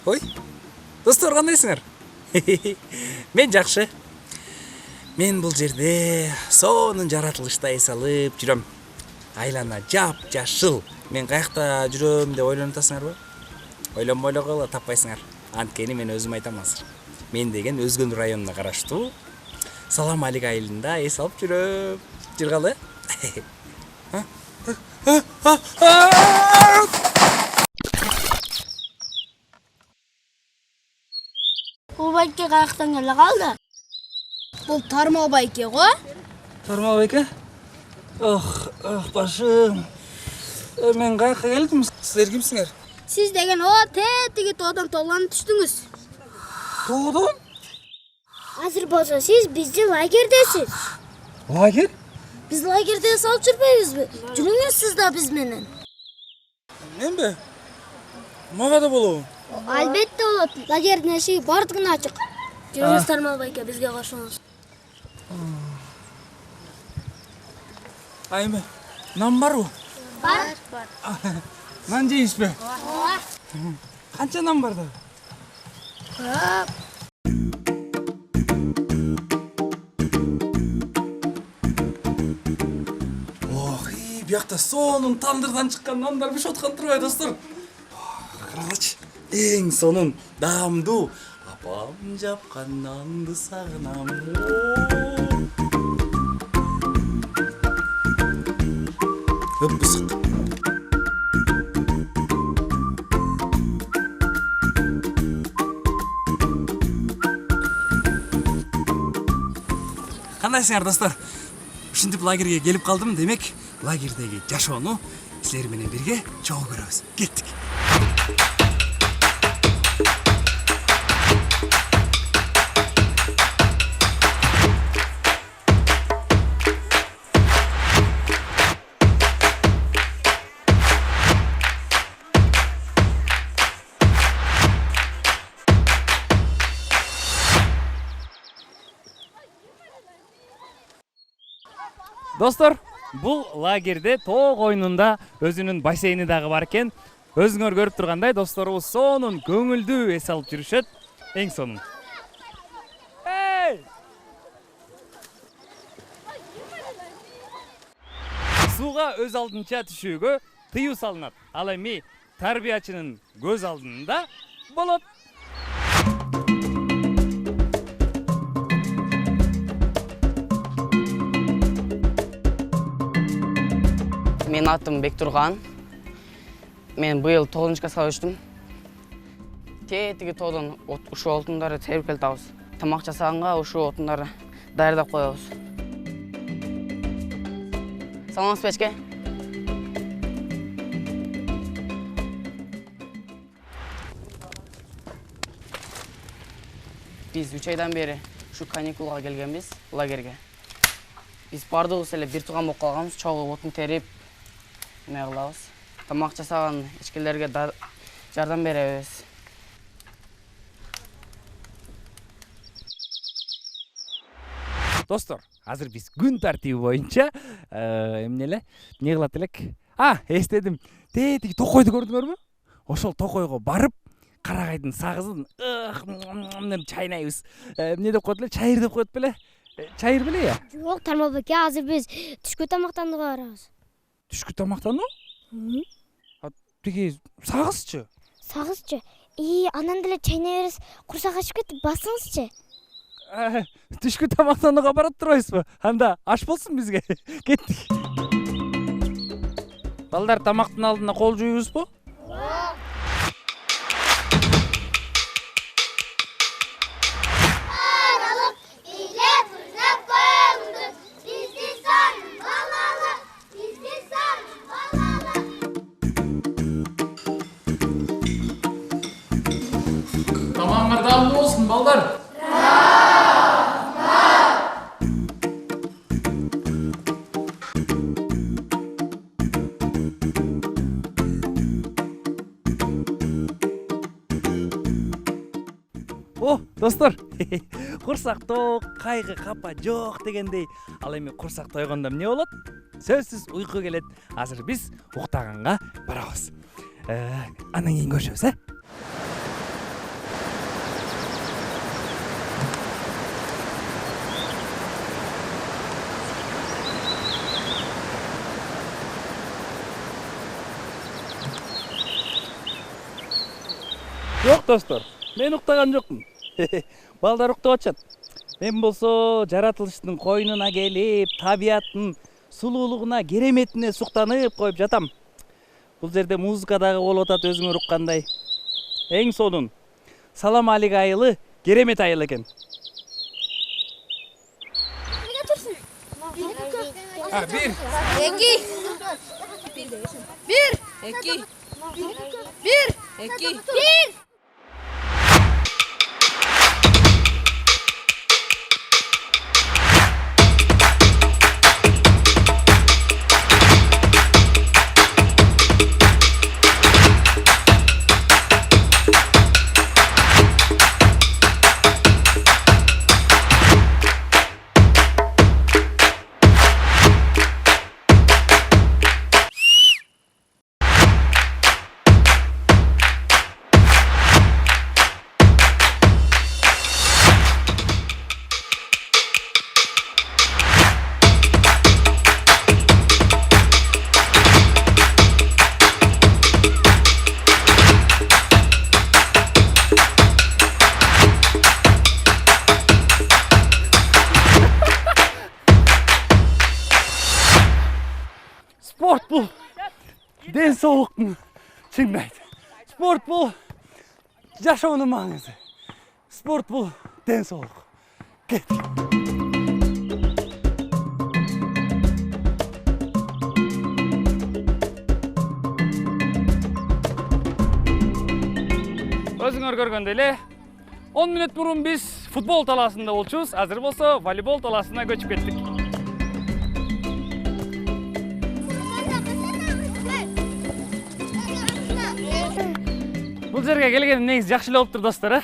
Ой, достор кандайсыңар? Мен жакшы. Мен бул жерде сонун жаратылышта эс алып жүрөм. Айлана жап-жашыл. Мен каякта жүрөм деп ойлонуп атасыңарбы? Ойлонбой эле койгула, таппайсыңар. Анткени мен өзүм айтам азыр. Мен деген Өзгөн районуна караштуу Салам Алик айылында эс алып жүрөм. Жүргалы? Бул байке каяктан келе калды? Бул Тармал байке го? Тармал байке? Башым. Мен каяка келдим? Силер кимсиңер? Сиз деген тетиги тоодон тоолонуп түштүңүз. Тоодон? Азыр болсо сиз биздин лагердесиз. Лагерь? Биз лагерде салып жүрбөйбүзбү? Жүрүңүз сиз да биз менен. Менби? Мага да болобу? Албетте болот. Лагердин эшиги бардыгына ачык. Жүрүңүз Тармал байке, бизге кошулуңуз. Айме, нан барбы? Бар. Нан жейсизби? Канча нан бар да? Биякта сонун тандырдан чыккан нандар бишип аткан турбайбы, достор? Карагылычы, эң сонун, даамдуу. Апам жапкан нанды сагынам. Ыппысык. Кандайсыңар, достор? Ушинтип лагерге келип калдым, демек лагердеги жашоону силер менен бирге чогуу көрөбүз. Кеттик. Достор, бул лагерде тоо койнунда өзүнүн бассейни дагы бар экен. Өзүңөр көрүп тургандай, досторубуз сонун көңүлдүү эс алып жүрүшөт. Эң сонун. Сууга өз алдынча түшүүгө тыюу салынат. Ал эми тарбиячынын көз алдында болот. Мен атым Бектурган. Мен быйыл 9 класска өчтүм. Тетиги тоодон ушул отундарды терип келтабыз. Тамак жасаганга ушул отундарды даярдап коебуз. Саламатсызбы эчке? Биз 3 айдан бери ушу каникулга келгенбиз лагерге. Биз бардыгыбыз эле бир тууган болуп калганбыз, чогуу отун терип эме кылабыз. Тамак жасаган эчкелерге жардам беребиз. Достор, азыр биз күн тартиби боюнча эмне кылат элек? Эстедим. Тетиги токойду көрдүңөрбү? Ошол токойго барып, карагайдын сагызын деп чайнайбыз. Эмне деп коет эле? Чайыр деп коет беле? Чайыр беле я? Жок, Тармал байке, азыр биз түшкү тамактанууга барабыз. Түшкү тамактануу? Тиги сагызчы? Сагызчы? Анан деле чайнай бересиз, курсак ачып кетип басыңызчы. Түшкү тамактанууга барат турбайсызбы? Анда аш болсун бизге. Кеттик. Балдар, тамактын алдына кол жуйбузбу? Tamamlar damlı olsun ballar. Достор, курсак ток, кайгы капа жок дегендей. Ал эми курсак тойгондо эмне болот? Сөзсүз уйку келет. Азыр биз уктаганга барабыз. Анан кийин көрүшөбүз, Жок достор, мен уктаган жокмун. Балдар уктап атышат. Мен болсо жаратылыштын койнуна келип, табияттын сулуулугуна, кереметине суктанып коюп жатам. Бул жерде музыка дагы болуп атат өзүңөр уккандай. Эң сонун Салам алик айылы керемет айыл экен. Bir. Sport bul. Den soğuktun. Çingmeydi. Sport bul. Yaşamının manisi. Sport bul. Den soğuk. Git. Өзүңөр көргөндөй эле 10 мүнөт мурун биз футбол талаасында болчубуз. Азыр болсо волейбол талаасына көчүп кеттик. Бул жерге келгеним негизи жакшы эле болуптур достор.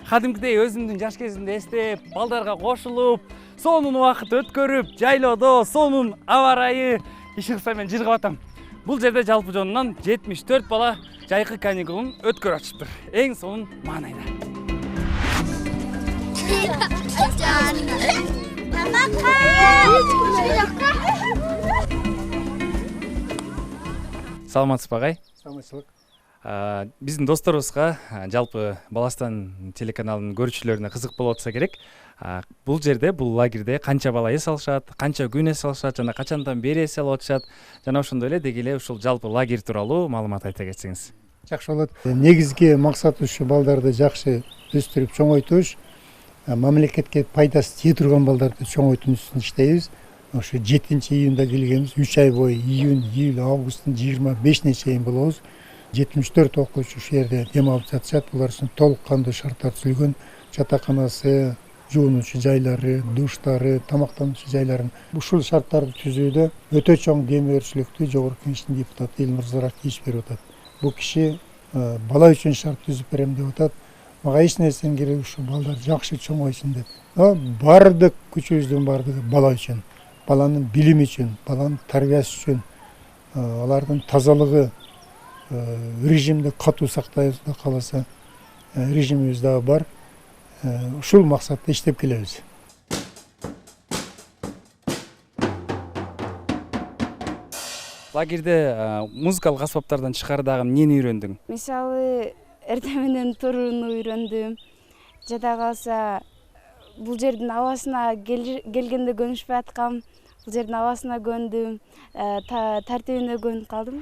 Кадимкидей өзүмдүн жаш кезимди эстеп, балдарга кошулуп, сонун убакыт өткөрүп, жайлоодо сонун аба ырайы иши кылса мен жыргап атам. Бул жерде жалпы жонунан 74 бала жайкы каникулун өткөрүп атышыптыр. Эң сонун маанайда. Саламатсызбы агай? Саламатчылык. Биздин досторубузга жалпы Баластан телеканалынын көрүүчүлөрүнө кызык болуп атса керек. Бул жерде, бул лагерде канча бала эс алышат, канча күн эс алышат жана качандан бери эс алып атышат. Жана ошондой эле деги эле ушул жалпы лагерь тууралуу маалымат айта кетсеңиз. Жакшы болот. Негизги максат ушу балдарды жакшы өстүрүп чоңойтуш, мамлекетке пайдасы тие турган балдарды чоңойтуу үстүндө иштейбиз. Ошо 7-июнда келгенбиз, 3 ай бою июнь, июль, августтун 25-ине чейин болобуз. 74 окуучу ушул жерде дем алып жатышат. Булар үчүн толук кандуу шарттар түзүлгөн. Жатаканасы, жуунуучу жайлары, душтары, тамактануучу жайларын. Ушул шарттарды түзүүдө өтө чоң демөөрчүлүктү Жогорку Кеңештин депутаты Элнур Заракиевич берип атат. Бул киши бала үчүн шарт түзүп берем деп атат. Мага эч нерсенин кереги ушул балдар жакшы чоңойсун деп. Бардык күчүбүздүн бардыгы бала үчүн, баланын билими үчүн, баланын тарбиясы үчүн, алардын тазалыгы, режимди катуу сактайбызда каласа, режимибиз дагы бар. Ушул максатта иштеп келебиз. Лагерде музыкалык аспаптардан тышкары дагы эмнени үйрөндүң? Мисалы, эртең менен турууну үйрөндүм. Жада калса, бул жердин абасына келгенде көнүшпөй аткам. Бул жердин абасына көндүм, тартибине көнүп калдым.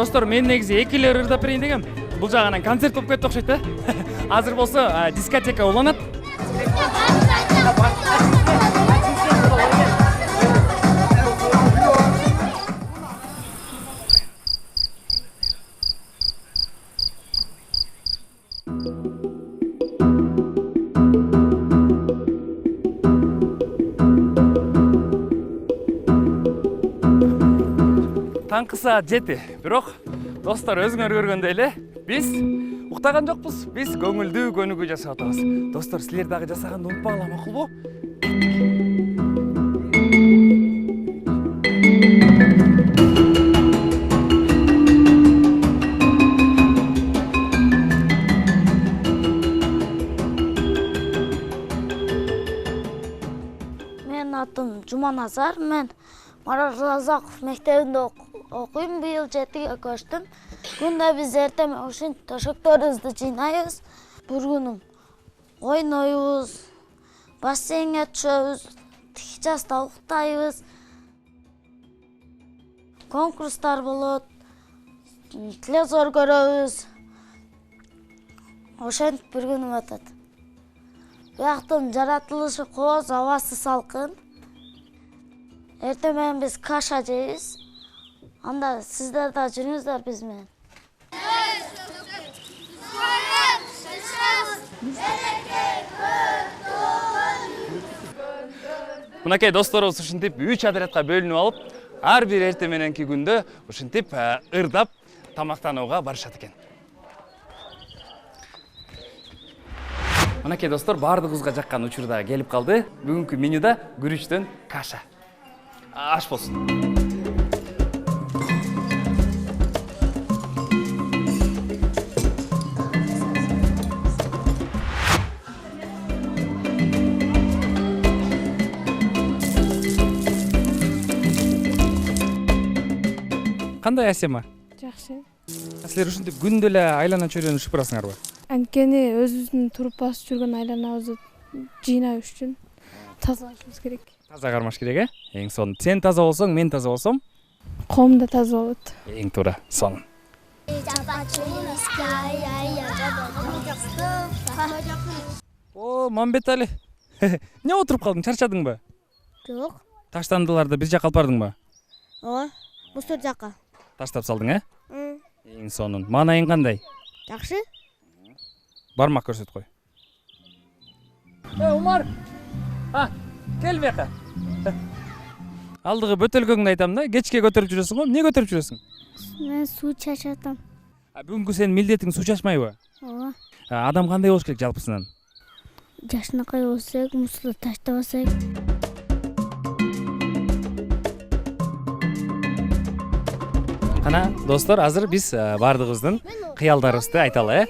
Достор, мен негизи 2 эле ырдап берейин дегем. Бул жагынан концерт болуп кетти окшойт да. Азыр болсо дискотека уланат. Таңкы саат 7. Бирок достор, өзүңөр көргөндөй эле биз уктаган жокпуз. Биз көңүлдүү көнүгүү жасап атабыз. Достор, силер дагы жасаганды унутпагыла, макулбу? Менин атым Жуманазар. Мен Марат Разаков мектебинде окуйм. Быйыл 7-ге көчтүм. Күндө биз эртең ушинтип төшөктөрүбүздү жыйнайбыз. Бир күнү ойнойбуз, бассейнге түшөбүз, тихичаста уктайбыз. Конкурстар болот, телевизор көрөбүз. Ошентип бир күнүм өтөт. Бияктын жаратылышы кооз, абасы салкын. Эртең менен биз каша жейбиз. Анда сиздер да жүрүңүздөр биз менен. Мынакей досторубуз ушинтип 3 отрядка бөлүнүп алып, ар бир эртең мененки күндө ушинтип ырдап тамактанууга барышат экен. Мынакей достор, баардыгыбызга жаккан учурда келип калды. Бүгүнкү менюда күрүчтөн каша. Аш болсун. Кандай Асема? Жакшы. Силер ушинтип күндө эле айлана чөйрөнү ұшып барасыңарбы? Анткени өзүбүздүн туруп басып жүргөн айланабызды жыйнаш үчүн тазалашыбыз керек. Таза кармаш керек, Эң сонун. Сен таза болсоң, мен таза болсом, Коом да таза болот. эң туура, сонун. О, Мамбет Али. Не отуруп калдың, чарчадыңбы? Жок. Таштандыларды бир жака алып бардыңбы? Ооба. Мустор жака. Таштап салдың, Эң сонун. Маанайың кандай? Жакшы. Бармак көрсөт кой. Умар. Кел бияка. Алдыгы бөтөлгөңдү айтам да, кечке көтөрүп жүрөсүң го. Эмне көтөрүп жүрөсүң? Мен суу чачатам. Бүгүнкү сенин милдетиң суу чачмайбы? Ооба. Адам кандай болуш керек жалпысынан? Жашынакай болсок, мусулду таштабасак. Кана, достор, азыр биз баардыгыбыздын кыялдарыбызды айталы,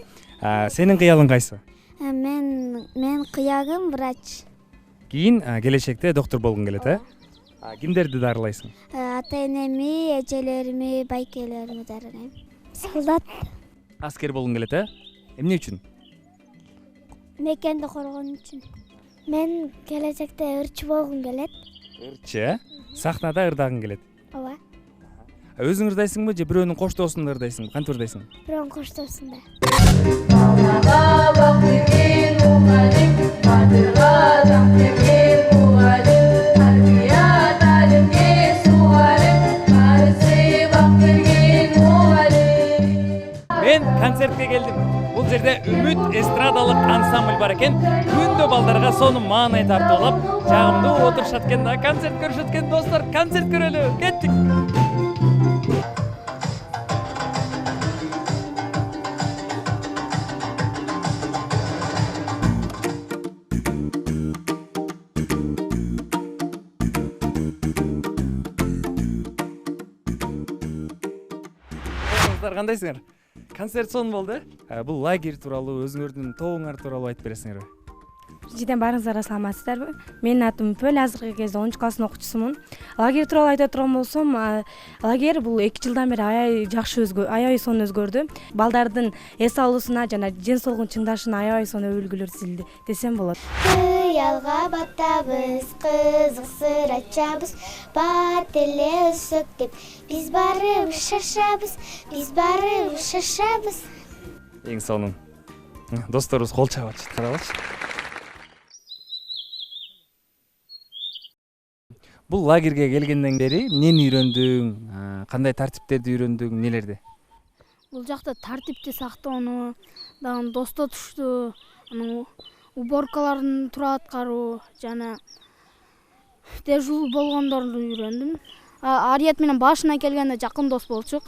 Сенин кыялың кайсы? Мен кыягым врач. Кийин келечекте доктор болгуң келет, Кимдерди дарылайсың? Ата-энеми, эжелерими, байкелерими дарылайм. Солдат. Аскер болгуң келет, Эмне үчүн? Мекенди коргон үчүн. Мен келечекте ырчы болгум келет. Ырчы, сахнада ырдагың келет. Ооба. Өзүң ырдайсыңбы же бирөөнүн коштоосунда ырдайсыңбы? Кантип ырдайсың? Бирөөнүн коштоосунда. Мен концертке келдим. Бул жерде Үмүт эстрадалык ансамбль бар экен. Күндө балдарга сонун маанай тартуулап, жагымдуу отурушат экен да, концерт көрүшөт экен. Достор, концерт көрөлү. Кеттик. Кандайсыңар? Концерт сонун болду. Бул лагерь тууралуу, өзүңөрдүн тобуңар тууралуу айтып бересиңерби? Экинчиден баарыңыздарга саламатсыздарбы? Менин атым Пөл, азыркы кезде 10-класстын окуучусумун. Лагерь тууралуу айта турган болсом, лагерь бул 2 жылдан бери аябай сонун өзгөрдү. Балдардын эс алуусуна жана ден соолугун чыңдашына аябай сонун өбүлгүлөр түзүлдү десем болот. Кыялга батабыз, кызык сыр ачабыз, бар деле өсөк деп. Биз барыбыз шашабыз, Эң сонун. Досторубуз кол чабып атышат, карабачы. Бул лагерге келгенден бери эмнени үйрөндүң? Кандай тартиптерди үйрөндүң, нелерди? Бул жакта тартипти сактоону, дагы досто тушту, анан уборкаларын туура аткаруу жана дежурный болгондорду үйрөндүм. Арият менен башына келгенде жакын дос болчук.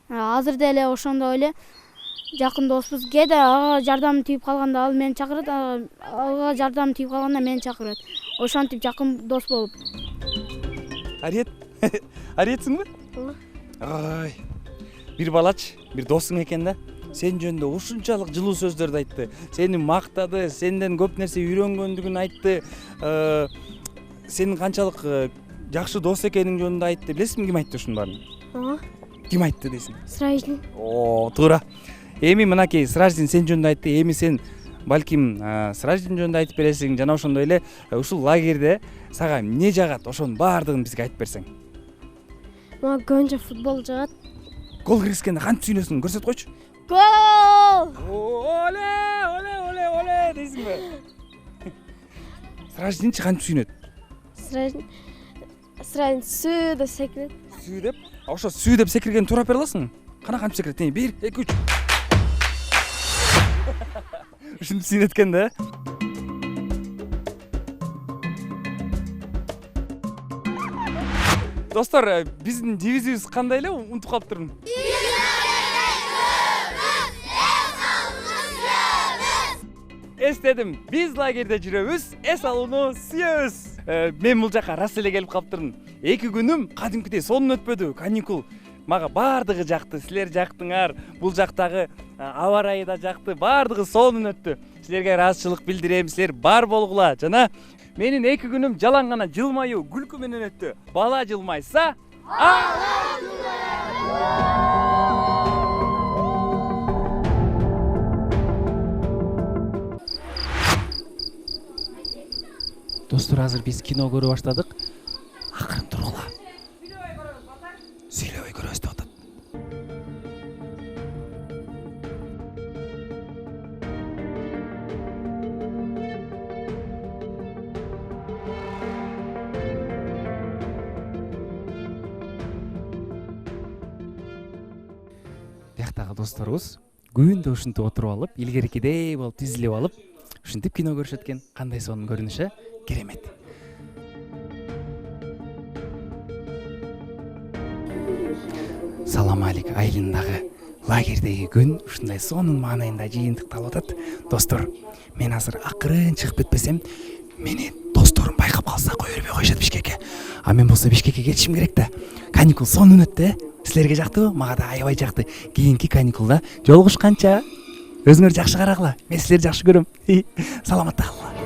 Азыр деле ошондой эле жакын доспуз. Кээде ага жардам тийип калганда ал мени чакырат, ага жардам тийип калганда мени чакырат. Ошентип жакын дос болуп. Ариет? Ариетсиңби? Ой. Бир балач, бир досуң экен да. Сен жөнүндө ушунчалык жылуу сөздөрдү айтты. Сени мактады, сенден көп нерсе үйрөнгөндүгүн айтты. Сенин канчалык жакшы дос экениң жөнүндө айтты. Билесиңби ким айтты ушунун баарын? Ким айтты дейсиң? Сраждин. Туура. Эми мынакей Сраждин сен жөнүндө айтты. Эми сен балким Сраждин жөнүндө айтып бересиң, жана ошондой эле ушул лагерде сага эмне жагат, ошонун баардыгын бизге айтып берсең. Мага көбүнчө футбол жагат. Гол киргизгенде кантип сүйүнөсүң? Көрсөт койчу. Гол! Оле дейсиңби? Сраждинчи кантип сүйүнөт? Сраждин сүү деп секирет. Сүү деп? Ошо сүү деп секиргенди туура бере аласың? Кана кантип секирет? 1, 2, 3. Ушинтип сүйүнөт экен да. Достор, биздин девизибиз кандай эле? Унутуп калыптырмын. Эстедим. Биз лагерде жүрөбүз, эс алууну сүйөбүз. Мен бул жака рас эле келип калыптырмын. 2 күнүм кадимкидей сонун өтпөдү. Каникул. Мага баардыгы жакты. Силер жактыңар. Бул жактагы аба ырайы да жакты. Баардыгы сонун өттү. Силерге ыраазычылык билдирем. Силер бар болгула. Жана менин 2 күнүм жалаң гана жылмаюу, күлкү менен өттү. Бала жылмайса, ала жылмайт. Достор, азыр биз кино көрө баштадык. Акырын тургула. Сүйлөбөй көрөбүз деп атат. Бияктагы досторубуз күндө ушинтип отуруп алып, илгеркидей болуп тизилип алып, ушинтип кино көрүшөт экен. Кандай сонун көрүнүшү? Керемет. Салам алейк айылындагы лагердеги күн ушундай сонун маанайында жыйынтыкталып атат. Достор, мен азыр акырын чыгып кетпесем, мени досторум байкап калса кое бербей коюшат Бишкекке. А мен болсо Бишкекке кетишим керек да. Каникул сонун өттү. Силерге жактыбы? Мага да аябай жакты. Кийинки каникулда жолугушканча өзүңөр жакшы карагыла. Мен силерди жакшы көрөм. Саламатта калгыла.